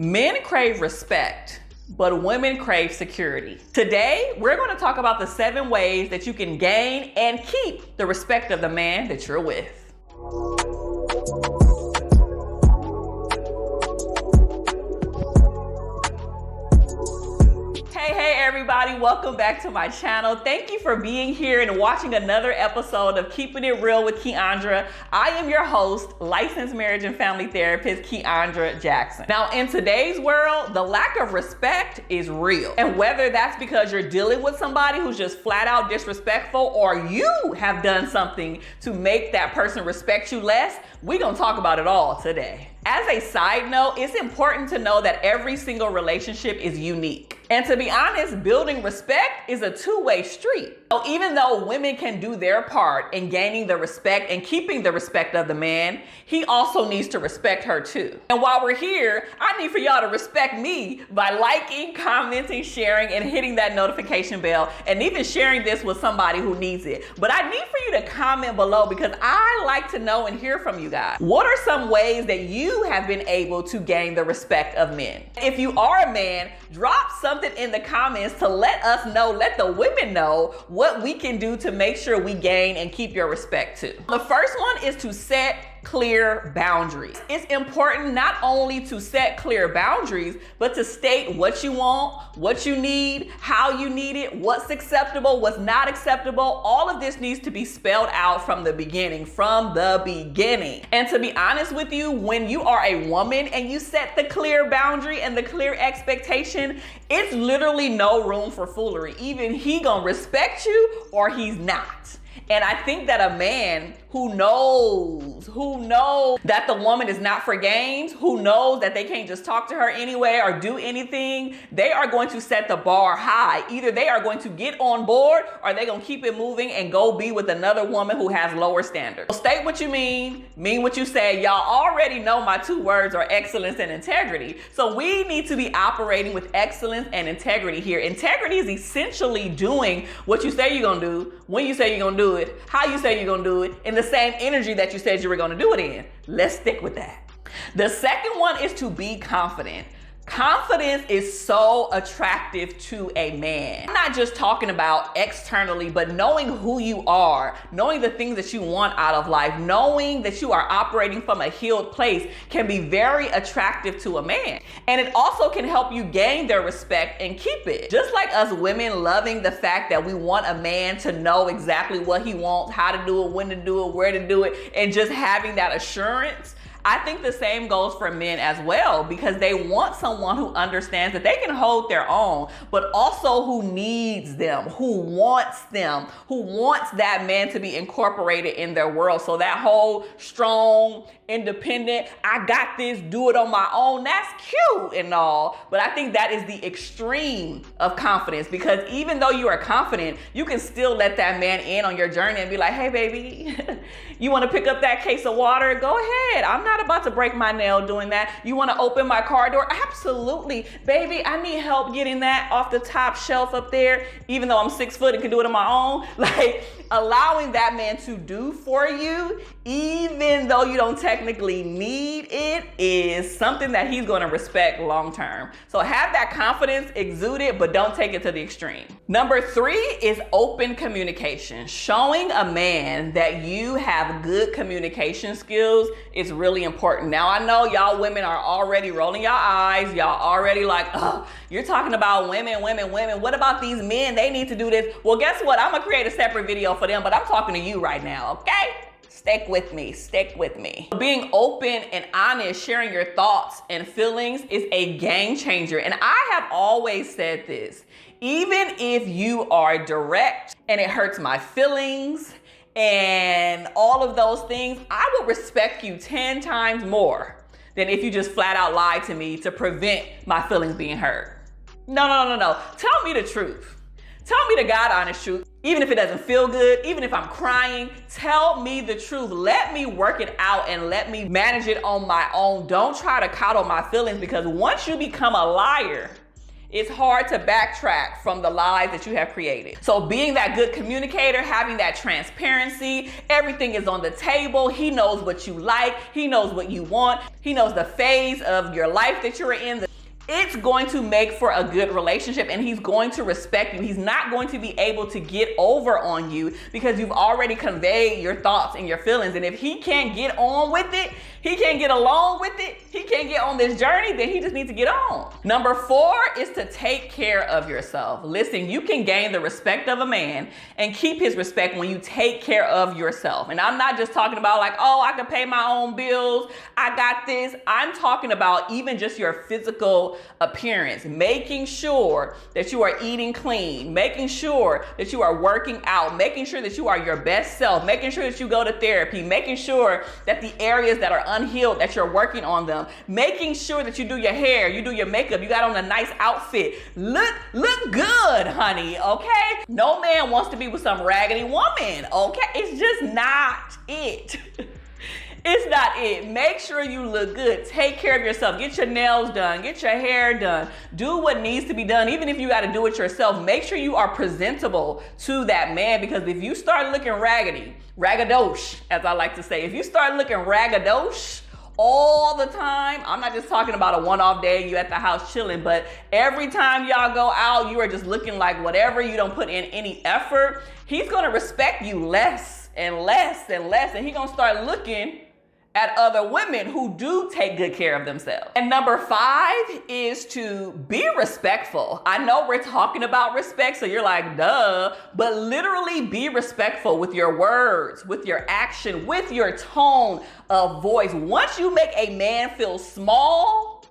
Men crave respect, but women crave security. Today, we're going to talk about the 7 ways that you can gain and keep the respect of the man that you're with. Hey everybody, welcome back to my channel. Thank you for being here and watching another episode of Keeping It Real with Keandra. I am your host, licensed marriage and family therapist, Keandra Jackson. Now, in today's world, the lack of respect is real. And whether that's because you're dealing with somebody who's just flat out disrespectful or you have done something to make that person respect you less, we're gonna talk about it all today. As a side note, it's important to know that every single relationship is unique. And to be honest, building respect is a two-way street. So even though women can do their part in gaining the respect and keeping the respect of the man, he also needs to respect her too. And while we're here, I need for y'all to respect me by liking, commenting, sharing, and hitting that notification bell, and even sharing this with somebody who needs it. But I need for you to comment below because I like to know and hear from you guys. What are some ways that you have been able to gain the respect of men? If you are a man, drop something in the comments to let us know, let the women know what we can do to make sure we gain and keep your respect too. The first one is to set clear boundaries. It's important not only to set clear boundaries, but to state what you want, what you need, how you need it, what's acceptable, what's not acceptable. All of this needs to be spelled out from the beginning, And to be honest with you, when you are a woman and you set the clear boundary and the clear expectation, it's literally no room for foolery. Either he gonna respect you or he's not. And I think that a man who knows that the woman is not for games, who knows that they can't just talk to her anyway or do anything, they are going to set the bar high. Either they are going to get on board or they're going to keep it moving and go be with another woman who has lower standards. So state what you mean what you say. Y'all already know my 2 words are excellence and integrity. So we need to be operating with excellence and integrity here. Integrity is essentially doing what you say you're going to do, when you say you're going to do it, how you say you're going to do it, in the same energy that you said you were going to do it in. Let's stick with that. The second one is to be confident. Confidence is so attractive to a man. I'm not just talking about externally, but knowing who you are, knowing the things that you want out of life, knowing that you are operating from a healed place can be very attractive to a man. And it also can help you gain their respect and keep it. Just like us women loving the fact that we want a man to know exactly what he wants, how to do it, when to do it, where to do it, and just having that assurance, I think the same goes for men as well, because they want someone who understands that they can hold their own, but also who needs them, who wants that man to be incorporated in their world. So that whole strong, independent, I got this, do it on my own, that's cute and all, but I think that is the extreme of confidence, because even though you are confident, you can still let that man in on your journey and be like, hey baby, you want to pick up that case of water? Go ahead. I'm not about to break my nail doing that. You want to open my car door? Absolutely. Baby, I need help getting that off the top shelf up there, even though I'm 6 foot and can do it on my own. Like, allowing that man to do for you, even though you don't technically need it, is something that he's going to respect long term. So have that confidence, exude it, but don't take it to the extreme. Number 3 is open communication. Showing a man that you have good communication skills is really important. Now, I know y'all women are already rolling your eyes. Y'all already like, oh, you're talking about women. What about these men? They need to do this. Well, guess what? I'm going to create a separate video for them, but I'm talking to you right now, okay? Stick with me. Being open and honest, sharing your thoughts and feelings is a game changer. And I have always said this, even if you are direct and it hurts my feelings and all of those things, I will respect you 10 times more than if you just flat out lied to me to prevent my feelings being hurt. No. Tell me the truth. Tell me the God honest truth. Even if it doesn't feel good, even if I'm crying, tell me the truth. Let me work it out and let me manage it on my own. Don't try to coddle my feelings, because once you become a liar It's hard to backtrack from the lies that you have created. So being that good communicator, having that transparency, everything is on the table. He knows what you like. He knows what you want. He knows the phase of your life that you're in. It's going to make for a good relationship, and he's going to respect you. He's not going to be able to get over on you because you've already conveyed your thoughts and your feelings. And if he can't get on with it, he can't get along with it, he can't get on this journey, then he just needs to get on. Number 4 is to take care of yourself. Listen, you can gain the respect of a man and keep his respect when you take care of yourself. And I'm not just talking about like, oh, I can pay my own bills, I got this. I'm talking about even just your physical appearance, making sure that you are eating clean, making sure that you are working out, making sure that you are your best self, making sure that you go to therapy, making sure that the areas that are unhealed, that you're working on them, making sure that you do your hair, you do your makeup, you got on a nice outfit. Look good, honey, okay? No man wants to be with some raggedy woman, okay? It's just not it. It's not it. Make sure you look good. Take care of yourself. Get your nails done. Get your hair done. Do what needs to be done. Even if you got to do it yourself, make sure you are presentable to that man, because if you start looking ragadosh, as I like to say, if you start looking ragadosh all the time, I'm not just talking about a one-off day, you at the house chilling, but every time y'all go out, you are just looking like whatever, you don't put in any effort, he's going to respect you less and less and less, and he's going to start looking at other women who do take good care of themselves. And number 5 is to be respectful. I know we're talking about respect, so you're like, duh, but literally be respectful with your words, with your action, with your tone of voice. Once you make a man feel small,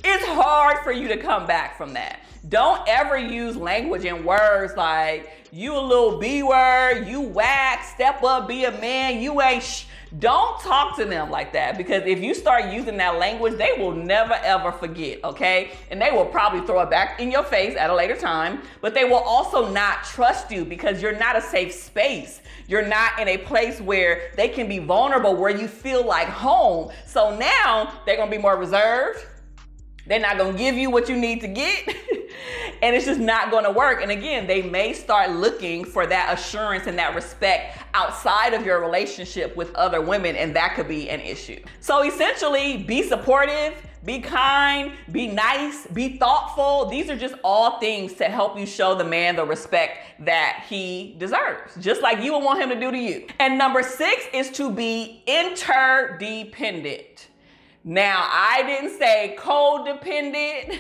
it's hard for you to come back from that. Don't ever use language and words like, you a little B word, you whack, step up, be a man, you ain't Don't talk to them like that, because if you start using that language, they will never ever forget, okay? And they will probably throw it back in your face at a later time, but they will also not trust you because you're not a safe space. You're not in a place where they can be vulnerable, where you feel like home. So now they're gonna be more reserved. They're not gonna give you what you need to get. And it's just not gonna work. And again, they may start looking for that assurance and that respect outside of your relationship with other women, and that could be an issue. So essentially, be supportive, be kind, be nice, be thoughtful. These are just all things to help you show the man the respect that he deserves, just like you would want him to do to you. And number 6 is to be interdependent. Now, I didn't say codependent.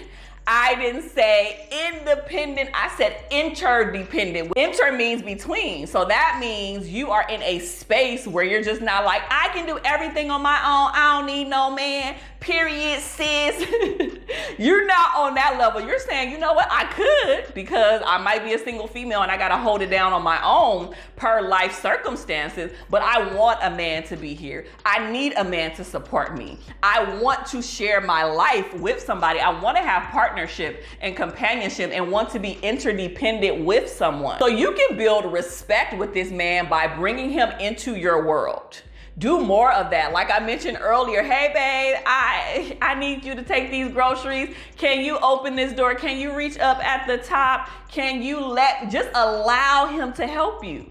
I didn't say independent. I said interdependent. Inter means between. So that means you are in a space where you're just not like, I can do everything on my own. I don't need no man. Period, sis. You're not on that level. You're saying, you know what? I could, because I might be a single female and I got to hold it down on my own per life circumstances. But I want a man to be here. I need a man to support me. I want to share my life with somebody. I want to have partnership and companionship and want to be interdependent with someone. So you can build respect with this man by bringing him into your world. Do more of that. Like I mentioned earlier, hey babe, I need you to take these groceries. Can you open this door? Can you reach up at the top? Can you just allow him to help you?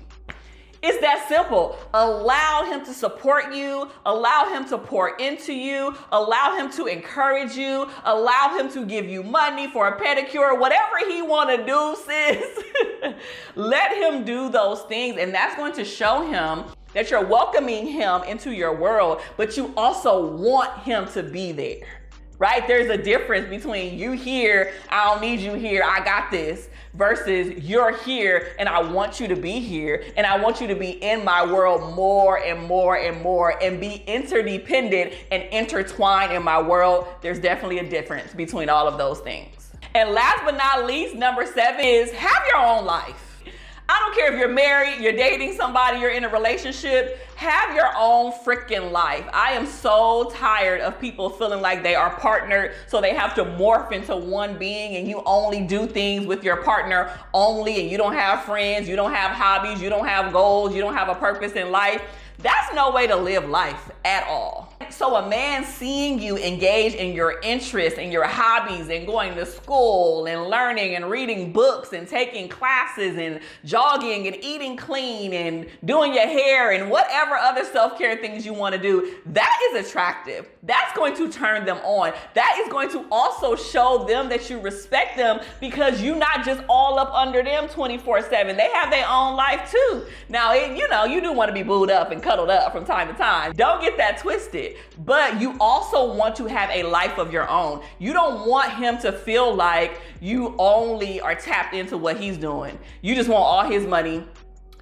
It's that simple. Allow him to support you. Allow him to pour into you. Allow him to encourage you. Allow him to give you money for a pedicure, whatever he want to do, sis. Let him do those things, and that's going to show him that you're welcoming him into your world, but you also want him to be there, right? There's a difference between you here, I don't need you here, I got this, versus you're here and I want you to be here, and I want you to be in my world more and more and more, and be interdependent and intertwined in my world. There's definitely a difference between all of those things. And last but not least, number 7 is have your own life. I don't care if you're married, you're dating somebody, you're in a relationship, have your own freaking life. I am so tired of people feeling like they are partnered, so they have to morph into one being, and you only do things with your partner only, and you don't have friends, you don't have hobbies, you don't have goals, you don't have a purpose in life. That's no way to live life at all. so a man seeing you engage in your interests and your hobbies and going to school and learning and reading books and taking classes and jogging and eating clean and doing your hair and whatever other self-care things you want to do, that is attractive. That's going to turn them on. That is going to also show them that you respect them, because you're not just all up under them 24/7. They have their own life too. Now, you do want to be booed up and cuddled up from time to time. Don't get that twisted. But you also want to have a life of your own. You don't want him to feel like you only are tapped into what he's doing. You just want all his money.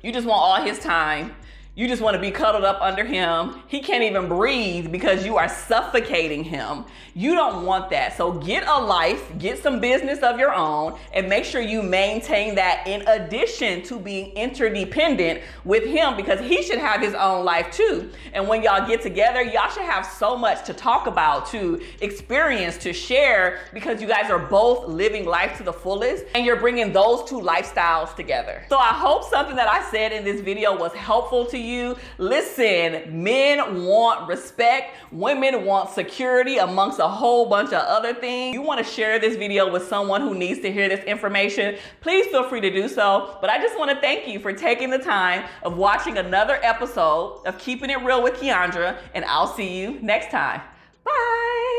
You just want all his time. You just want to be cuddled up under him. He can't even breathe because you are suffocating him. You don't want that. So get a life, get some business of your own, and make sure you maintain that in addition to being interdependent with him, because he should have his own life too. And when y'all get together, y'all should have so much to talk about, to experience, to share, because you guys are both living life to the fullest and you're bringing those two lifestyles together. So I hope something that I said in this video was helpful to you. Listen, men want respect, women want security, amongst a whole bunch of other things. You want to share this video with someone who needs to hear this information, please feel free to do so. But I just want to thank you for taking the time of watching another episode of Keeping It Real with Keandra, and I'll see you next time. Bye.